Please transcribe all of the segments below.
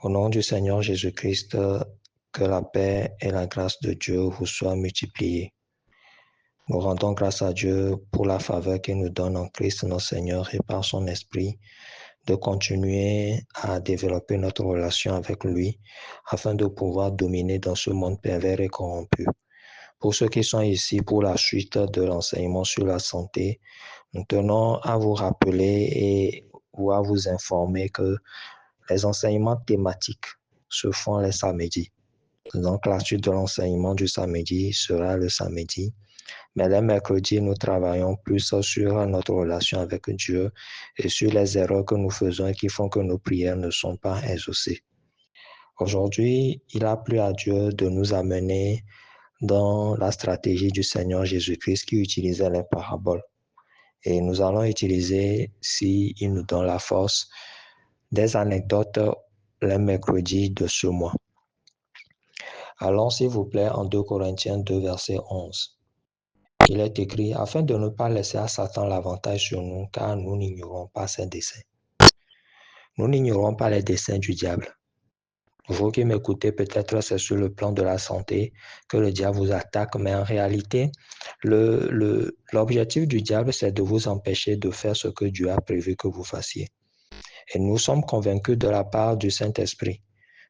Au nom du Seigneur Jésus-Christ, que la paix et la grâce de Dieu vous soient multipliées. Nous rendons grâce à Dieu pour la faveur qu'il nous donne en Christ notre Seigneur et par son Esprit de continuer à développer notre relation avec lui afin de pouvoir dominer dans ce monde pervers et corrompu. Pour ceux qui sont ici pour la suite de l'enseignement sur la santé, nous tenons à vous rappeler ou à vous informer que les enseignements thématiques se font les samedis. Donc, la suite de l'enseignement du samedi sera le samedi. Mais les mercredis, nous travaillons plus sur notre relation avec Dieu et sur les erreurs que nous faisons et qui font que nos prières ne sont pas exaucées. Aujourd'hui, il a plu à Dieu de nous amener dans la stratégie du Seigneur Jésus-Christ qui utilisait les paraboles. Et nous allons utiliser, si il nous donne la force, des anecdotes les mercredis de ce mois. Allons, s'il vous plaît, en 2 Corinthiens 2, verset 11. Il est écrit, afin de ne pas laisser à Satan l'avantage sur nous, car nous n'ignorons pas ses desseins. Nous n'ignorons pas les desseins du diable. Vous qui m'écoutez, peut-être c'est sur le plan de la santé que le diable vous attaque, mais en réalité, l'objectif du diable, c'est de vous empêcher de faire ce que Dieu a prévu que vous fassiez. Et nous sommes convaincus de la part du Saint-Esprit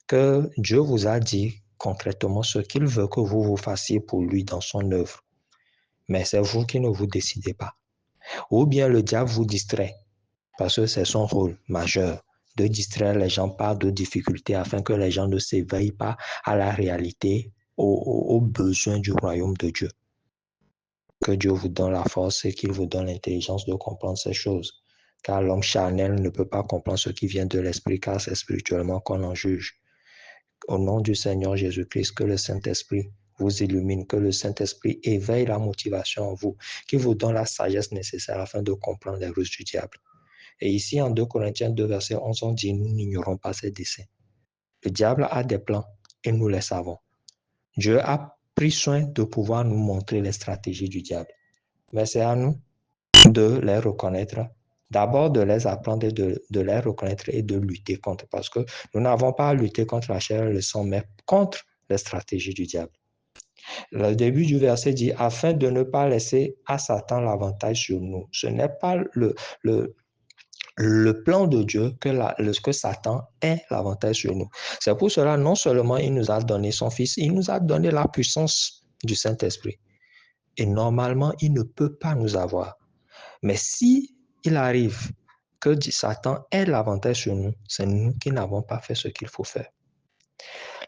que Dieu vous a dit concrètement ce qu'il veut que vous fassiez pour lui dans son œuvre. Mais c'est vous qui ne vous décidez pas. Ou bien le diable vous distrait, parce que c'est son rôle majeur de distraire les gens par de difficultés afin que les gens ne s'éveillent pas à la réalité, aux besoins du royaume de Dieu. Que Dieu vous donne la force et qu'il vous donne l'intelligence de comprendre ces choses. Car l'homme charnel ne peut pas comprendre ce qui vient de l'esprit, car c'est spirituellement qu'on en juge. Au nom du Seigneur Jésus-Christ, que le Saint-Esprit vous illumine, que le Saint-Esprit éveille la motivation en vous, qu'il vous donne la sagesse nécessaire afin de comprendre les ruses du diable. Et ici, en 2 Corinthiens 2, verset 11, on dit, nous n'ignorons pas ses desseins. Le diable a des plans et nous les savons. Dieu a pris soin de pouvoir nous montrer les stratégies du diable. Mais c'est à nous de les reconnaître, d'abord de les apprendre et de les reconnaître et de lutter contre. Parce que nous n'avons pas à lutter contre la chair et le sang, mais contre les stratégies du diable. Le début du verset dit, afin de ne pas laisser à Satan l'avantage sur nous. Ce n'est pas le plan de Dieu que Satan ait l'avantage sur nous. C'est pour cela, non seulement il nous a donné son Fils, il nous a donné la puissance du Saint-Esprit. Et normalement, il ne peut pas nous avoir. Mais si il arrive que Satan ait l'avantage sur nous, c'est nous qui n'avons pas fait ce qu'il faut faire.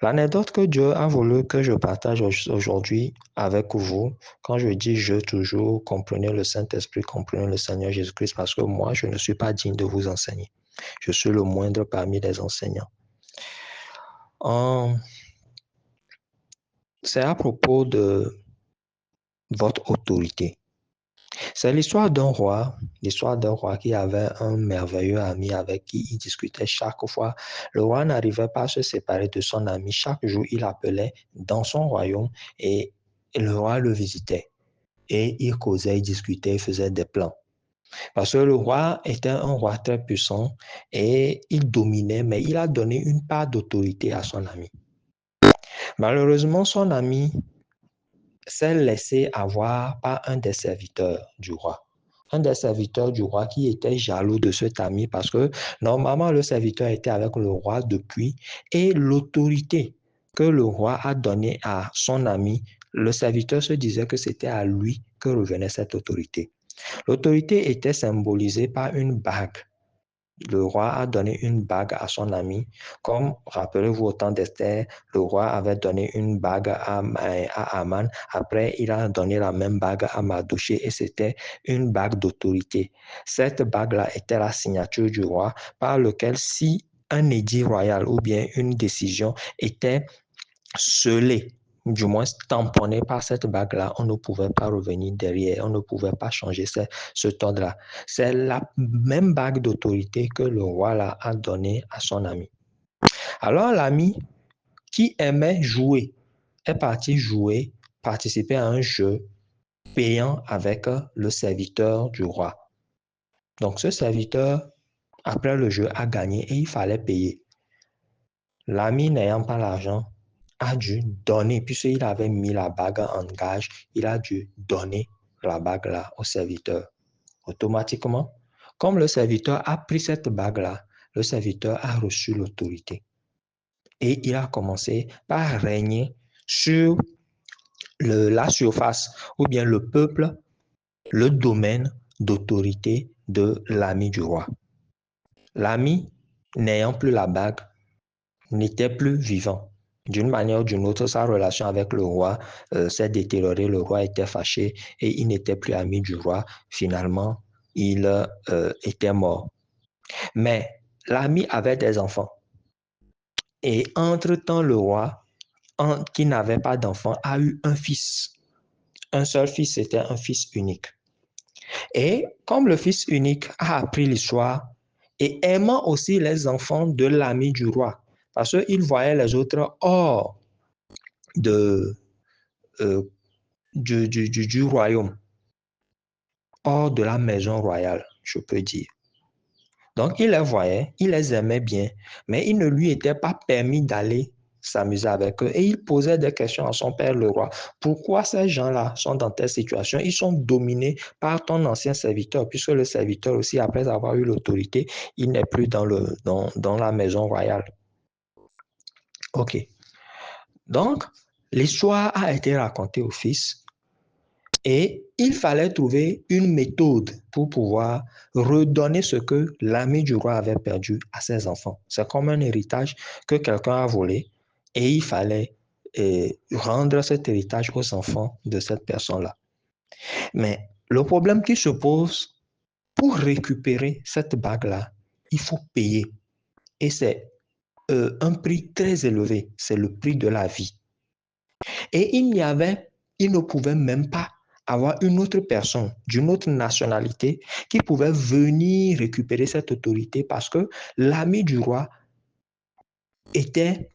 L'anecdote que Dieu a voulu que je partage aujourd'hui avec vous, quand je dis je toujours, comprenez le Saint-Esprit, comprenez le Seigneur Jésus-Christ, parce que moi, je ne suis pas digne de vous enseigner. Je suis le moindre parmi les enseignants. C'est à propos de votre autorité. C'est l'histoire d'un roi qui avait un merveilleux ami avec qui il discutait chaque fois. Le roi n'arrivait pas à se séparer de son ami. Chaque jour, il appelait dans son royaume et le roi le visitait. Et il causait, il discutait, il faisait des plans. Parce que le roi était un roi très puissant et il dominait, mais il a donné une part d'autorité à son ami. Malheureusement, son ami s'est laissé avoir par un des serviteurs du roi. Un des serviteurs du roi qui était jaloux de cet ami parce que normalement le serviteur était avec le roi depuis et l'autorité que le roi a donnée à son ami, le serviteur se disait que c'était à lui que revenait cette autorité. L'autorité était symbolisée par une bague. Le roi a donné une bague à son ami. Comme, rappelez-vous, au temps d'Esther, le roi avait donné une bague à Aman. Après, il a donné la même bague à Mardoché et c'était une bague d'autorité. Cette bague-là était la signature du roi par lequel si un édit royal ou bien une décision était scellée, du moins tamponné par cette bague-là, on ne pouvait pas revenir derrière, on ne pouvait pas changer ce ordre-là. C'est la même bague d'autorité que le roi là a donnée à son ami. Alors l'ami qui aimait jouer est parti jouer, participer à un jeu payant avec le serviteur du roi. Donc ce serviteur, après le jeu, a gagné et il fallait payer. L'ami n'ayant pas l'argent a dû donner, puisqu'il avait mis la bague en gage, il a dû donner la bague-là au serviteur. Automatiquement, comme le serviteur a pris cette bague-là, le serviteur a reçu l'autorité. Et il a commencé par régner sur la surface ou bien le peuple, le domaine d'autorité de l'ami du roi. L'ami, n'ayant plus la bague, n'était plus vivant. D'une manière ou d'une autre, sa relation avec le roi s'est détériorée. Le roi était fâché et il n'était plus ami du roi. Finalement, il était mort. Mais l'ami avait des enfants. Et entre-temps, le roi, qui n'avait pas d'enfant, a eu un fils. Un seul fils, c'était un fils unique. Et comme le fils unique a appris l'histoire et aimant aussi les enfants de l'ami du roi, parce qu'il voyait les autres hors de, du royaume, hors de la maison royale, je peux dire. Donc, il les voyait, il les aimait bien, mais il ne lui était pas permis d'aller s'amuser avec eux. Et il posait des questions à son père, le roi. Pourquoi ces gens-là sont dans telle situation? Ils sont dominés par ton ancien serviteur, puisque le serviteur aussi, après avoir eu l'autorité, il n'est plus dans la maison royale. OK. Donc, l'histoire a été racontée au fils. Et il fallait trouver une méthode pour pouvoir redonner ce que l'ami du roi avait perdu à ses enfants. C'est comme un héritage que quelqu'un a volé et il fallait rendre cet héritage aux enfants de cette personne-là. Mais le problème qui se pose, pour récupérer cette bague-là, il faut payer. Et c'est un prix très élevé, c'est le prix de la vie. Et il ne pouvait même pas avoir une autre personne d'une autre nationalité qui pouvait venir récupérer cette autorité parce que l'ami du roi était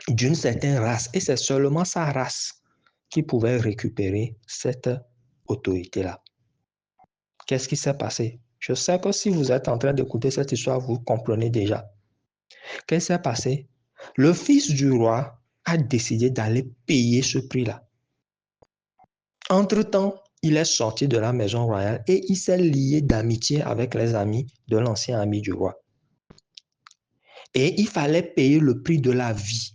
d'une certaine race et c'est seulement sa race qui pouvait récupérer cette autorité-là. Qu'est-ce qui s'est passé? Je sais que si vous êtes en train d'écouter cette histoire, vous comprenez déjà. Qu'est-ce qui s'est passé? Le fils du roi a décidé d'aller payer ce prix-là. Entre-temps, il est sorti de la maison royale et il s'est lié d'amitié avec les amis de l'ancien ami du roi. Et il fallait payer le prix de la vie.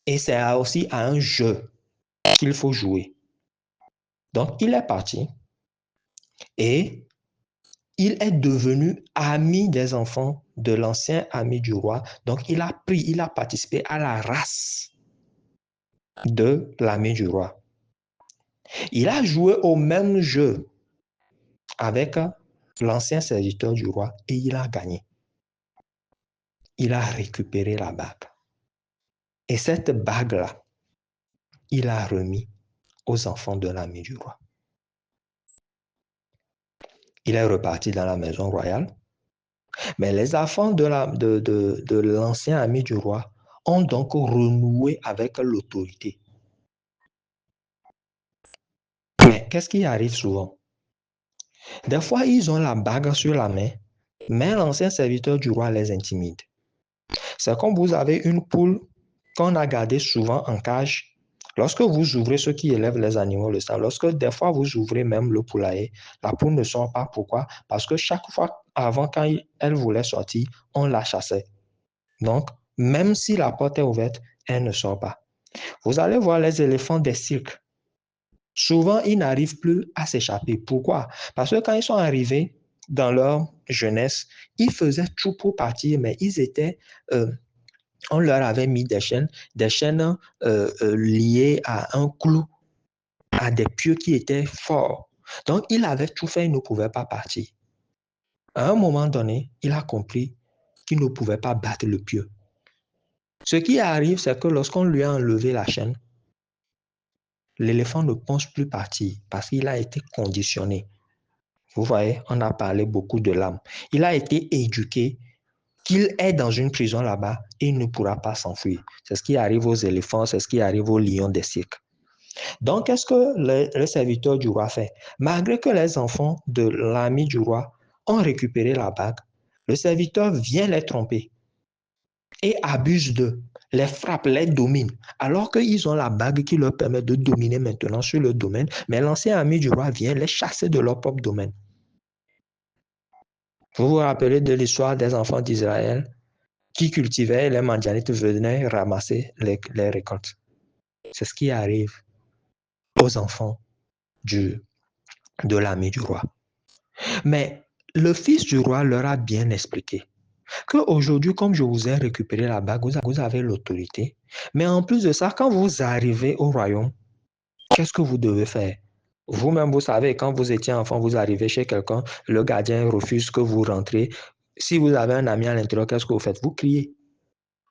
Et c'est aussi à un jeu qu'il faut jouer. Donc, il est parti et il est devenu ami des enfants de l'ancien ami du roi. Donc, il a participé à la race de l'ami du roi. Il a joué au même jeu avec l'ancien serviteur du roi et il a gagné. Il a récupéré la bague. Et cette bague-là, il a remis aux enfants de l'ami du roi. Il est reparti dans la maison royale. Mais les enfants de l'ancien ami du roi ont donc renoué avec l'autorité. Mais qu'est-ce qui arrive souvent? Des fois, ils ont la bague sur la main, mais l'ancien serviteur du roi les intimide. C'est comme vous avez une poule qu'on a gardée souvent en cage. Lorsque vous ouvrez ceux qui élèvent les animaux le savent, lorsque des fois vous ouvrez même le poulailler, la poule ne sort pas. Pourquoi? Parce que chaque fois avant, quand elle voulait sortir, on la chassait. Donc, même si la porte est ouverte, elle ne sort pas. Vous allez voir les éléphants des cirques. Souvent, ils n'arrivent plus à s'échapper. Pourquoi? Parce que quand ils sont arrivés dans leur jeunesse, ils faisaient tout pour partir, mais ils étaient... on leur avait mis des chaînes liées à un clou, à des pieux qui étaient forts. Donc, il avait tout fait, il ne pouvait pas partir. À un moment donné, il a compris qu'il ne pouvait pas battre le pieu. Ce qui arrive, c'est que lorsqu'on lui a enlevé la chaîne, l'éléphant ne pense plus partir parce qu'il a été conditionné. Vous voyez, on a parlé beaucoup de l'âme. Il a été éduqué qu'il est dans une prison là-bas et il ne pourra pas s'enfuir. C'est ce qui arrive aux éléphants, c'est ce qui arrive aux lions des cirques. Donc, qu'est-ce que le serviteur du roi fait? Malgré que les enfants de l'ami du roi ont récupéré la bague, le serviteur vient les tromper. et abusent d'eux, les frappent, les dominent, alors qu'ils ont la bague qui leur permet de dominer maintenant sur le domaine, mais l'ancien ami du roi vient les chasser de leur propre domaine. Vous vous rappelez de l'histoire des enfants d'Israël qui cultivaient, les Madianites venaient ramasser les récoltes. C'est ce qui arrive aux enfants de l'ami du roi. Mais le fils du roi leur a bien expliqué qu'aujourd'hui, comme je vous ai récupéré la bague, vous avez l'autorité. Mais en plus de ça, quand vous arrivez au royaume, qu'est-ce que vous devez faire? Vous-même, vous savez, quand vous étiez enfant, vous arrivez chez quelqu'un, le gardien refuse que vous rentrez. Si vous avez un ami à l'intérieur, qu'est-ce que vous faites? Vous criez.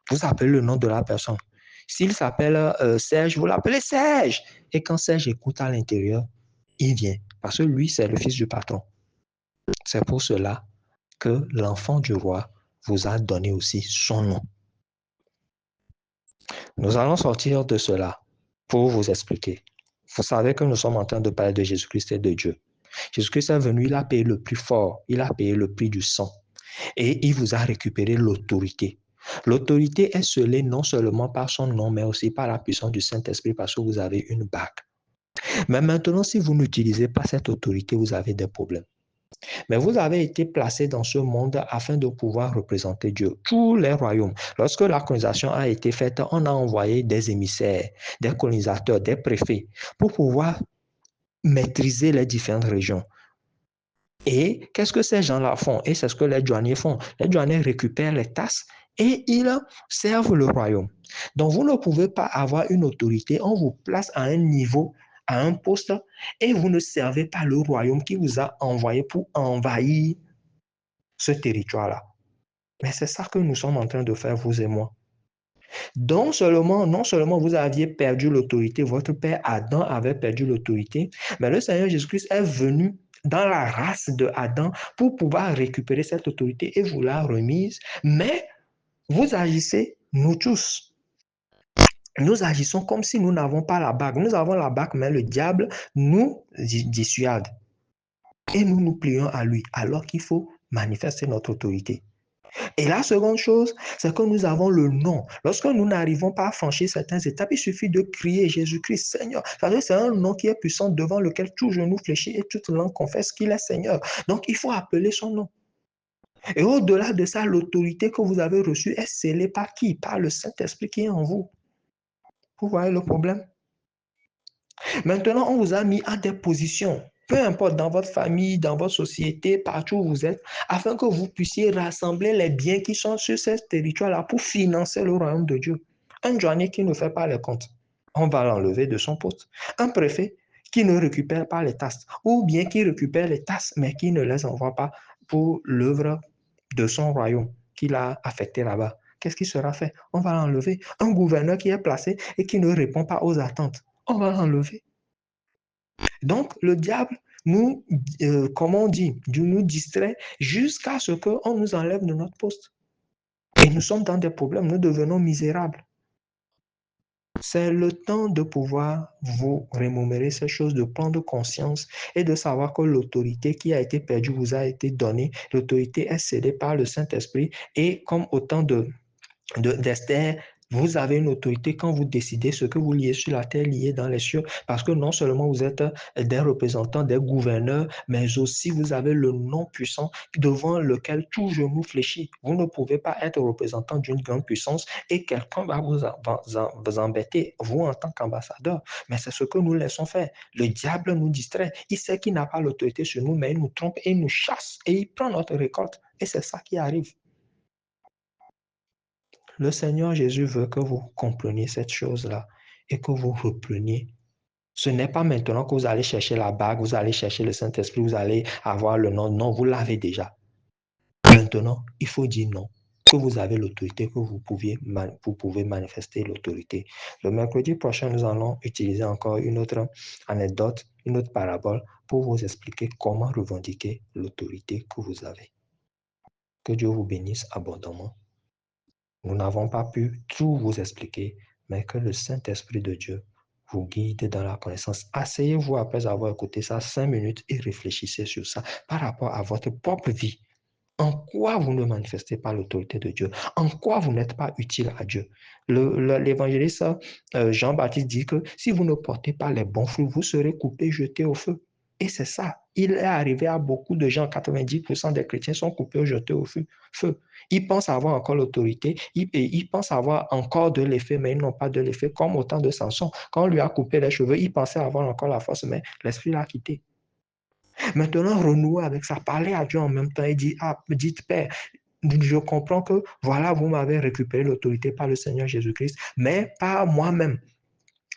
Vous appelez le nom de la personne. S'il s'appelle Serge, vous l'appelez Serge. Et quand Serge écoute à l'intérieur, il vient. Parce que lui, c'est le fils du patron. C'est pour cela que l'enfant du roi vous a donné aussi son nom. Nous allons sortir de cela pour vous expliquer. Vous savez que nous sommes en train de parler de Jésus-Christ et de Dieu. Jésus-Christ est venu, il a payé le prix fort, il a payé le prix du sang et il vous a récupéré l'autorité. L'autorité est scellée non seulement par son nom, mais aussi par la puissance du Saint-Esprit parce que vous avez une bague. Mais maintenant, si vous n'utilisez pas cette autorité, vous avez des problèmes. Mais vous avez été placé dans ce monde afin de pouvoir représenter Dieu, tous les royaumes. Lorsque la colonisation a été faite, on a envoyé des émissaires, des colonisateurs, des préfets pour pouvoir maîtriser les différentes régions. Et qu'est-ce que ces gens-là font? Et c'est ce que les douaniers font. Les douaniers récupèrent les tasses et ils servent le royaume. Donc, vous ne pouvez pas avoir une autorité. On vous place à un niveau, à un poste, et vous ne servez pas le royaume qui vous a envoyé pour envahir ce territoire-là. Mais c'est ça que nous sommes en train de faire, vous et moi. Donc non seulement vous aviez perdu l'autorité, votre père Adam avait perdu l'autorité, mais le Seigneur Jésus-Christ est venu dans la race de Adam pour pouvoir récupérer cette autorité et vous l'a remise. Mais vous agissez, nous tous, nous agissons comme si nous n'avons pas la bague. Nous avons la bague, mais le diable nous dissuade. Et nous nous plions à lui, alors qu'il faut manifester notre autorité. Et la seconde chose, c'est que nous avons le nom. Lorsque nous n'arrivons pas à franchir certaines étapes, il suffit de crier Jésus-Christ, Seigneur. C'est un nom qui est puissant devant lequel tout genou fléchit et toute langue confesse qu'il est Seigneur. Donc, il faut appeler son nom. Et au-delà de ça, l'autorité que vous avez reçue est scellée par qui? Par le Saint-Esprit qui est en vous. Vous voyez le problème? Maintenant, on vous a mis à des positions, peu importe dans votre famille, dans votre société, partout où vous êtes, afin que vous puissiez rassembler les biens qui sont sur ce territoire-là pour financer le royaume de Dieu. Un douanier qui ne fait pas les comptes, on va l'enlever de son poste. Un préfet qui ne récupère pas les tasses, ou bien qui récupère les tasses, mais qui ne les envoie pas pour l'œuvre de son royaume qu'il a affecté là-bas. Qu'est-ce qui sera fait? On va l'enlever. Un gouverneur qui est placé et qui ne répond pas aux attentes, on va l'enlever. Donc, le diable nous, comment on dit, nous distrait jusqu'à ce qu'on nous enlève de notre poste. Et nous sommes dans des problèmes, nous devenons misérables. C'est le temps de pouvoir vous remémorer ces choses, de prendre conscience et de savoir que l'autorité qui a été perdue vous a été donnée. L'autorité est cédée par le Saint-Esprit et comme autant d'Esther, vous avez une autorité quand vous décidez ce que vous liez sur la terre, lié dans les cieux, parce que non seulement vous êtes des représentants, des gouverneurs, mais aussi vous avez le nom puissant devant lequel tout genou fléchit. Vous ne pouvez pas être représentant d'une grande puissance et quelqu'un va vous embêter, vous en tant qu'ambassadeur. Mais c'est ce que nous laissons faire. Le diable nous distrait. Il sait qu'il n'a pas l'autorité sur nous, mais il nous trompe et il nous chasse et il prend notre récolte. Et c'est ça qui arrive. Le Seigneur Jésus veut que vous compreniez cette chose-là et que vous repreniez. Ce n'est pas maintenant que vous allez chercher la bague, vous allez chercher le Saint-Esprit, vous allez avoir le nom. Non, vous l'avez déjà. Maintenant, il faut dire non, que vous avez l'autorité, que vous pouvez manifester l'autorité. Le mercredi prochain, nous allons utiliser encore une autre anecdote, une autre parabole pour vous expliquer comment revendiquer l'autorité que vous avez. Que Dieu vous bénisse abondamment. Nous n'avons pas pu tout vous expliquer, mais que le Saint-Esprit de Dieu vous guide dans la connaissance. Asseyez-vous après avoir écouté ça 5 minutes et réfléchissez sur ça par rapport à votre propre vie. En quoi vous ne manifestez pas l'autorité de Dieu? En quoi vous n'êtes pas utile à Dieu? L'évangéliste Jean-Baptiste dit que si vous ne portez pas les bons fruits, vous serez coupés, jetés au feu. Et c'est ça. Il est arrivé à beaucoup de gens, 90% des chrétiens sont coupés, jetés au feu. Ils pensent avoir encore l'autorité, ils pensent avoir encore de l'effet, mais ils n'ont pas de l'effet, comme au temps de Samson. Quand on lui a coupé les cheveux, il pensait avoir encore la force, mais l'esprit l'a quitté. Maintenant, renouer avec ça, parler à Dieu en même temps et dire, ah, dites Père, je comprends que voilà, vous m'avez récupéré l'autorité par le Seigneur Jésus-Christ, mais pas moi-même.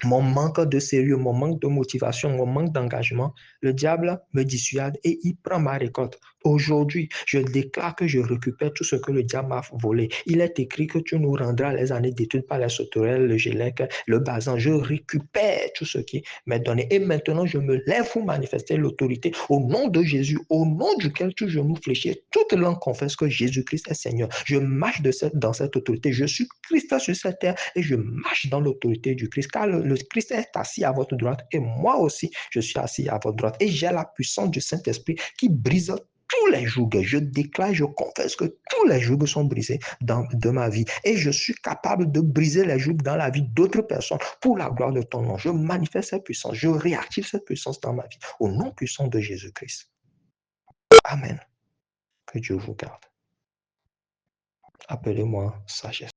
Mon manque de sérieux, mon manque de motivation, mon manque d'engagement, le diable me dissuade et il prend ma récolte. Aujourd'hui, je déclare que je récupère tout ce que le diable m'a volé. Il est écrit que tu nous rendras les années d'études par les sauterelles, le gélec, le basan. Je récupère tout ce qui m'est donné. Et maintenant, je me lève pour manifester l'autorité au nom de Jésus, au nom duquel tout genou fléchit, toute langue confesse que Jésus-Christ est Seigneur. Je marche dans cette autorité. Je suis Christ sur cette terre et je marche dans l'autorité du Christ, car le Christ est assis à votre droite et moi aussi, je suis assis à votre droite. Et j'ai la puissance du Saint-Esprit qui brise tous les jougs. Je déclare, je confesse que tous les jougs sont brisés de ma vie. Et je suis capable de briser les jougs dans la vie d'autres personnes pour la gloire de ton nom. Je manifeste cette puissance. Je réactive cette puissance dans ma vie au nom puissant de Jésus-Christ. Amen. Que Dieu vous garde. Appelez-moi sagesse.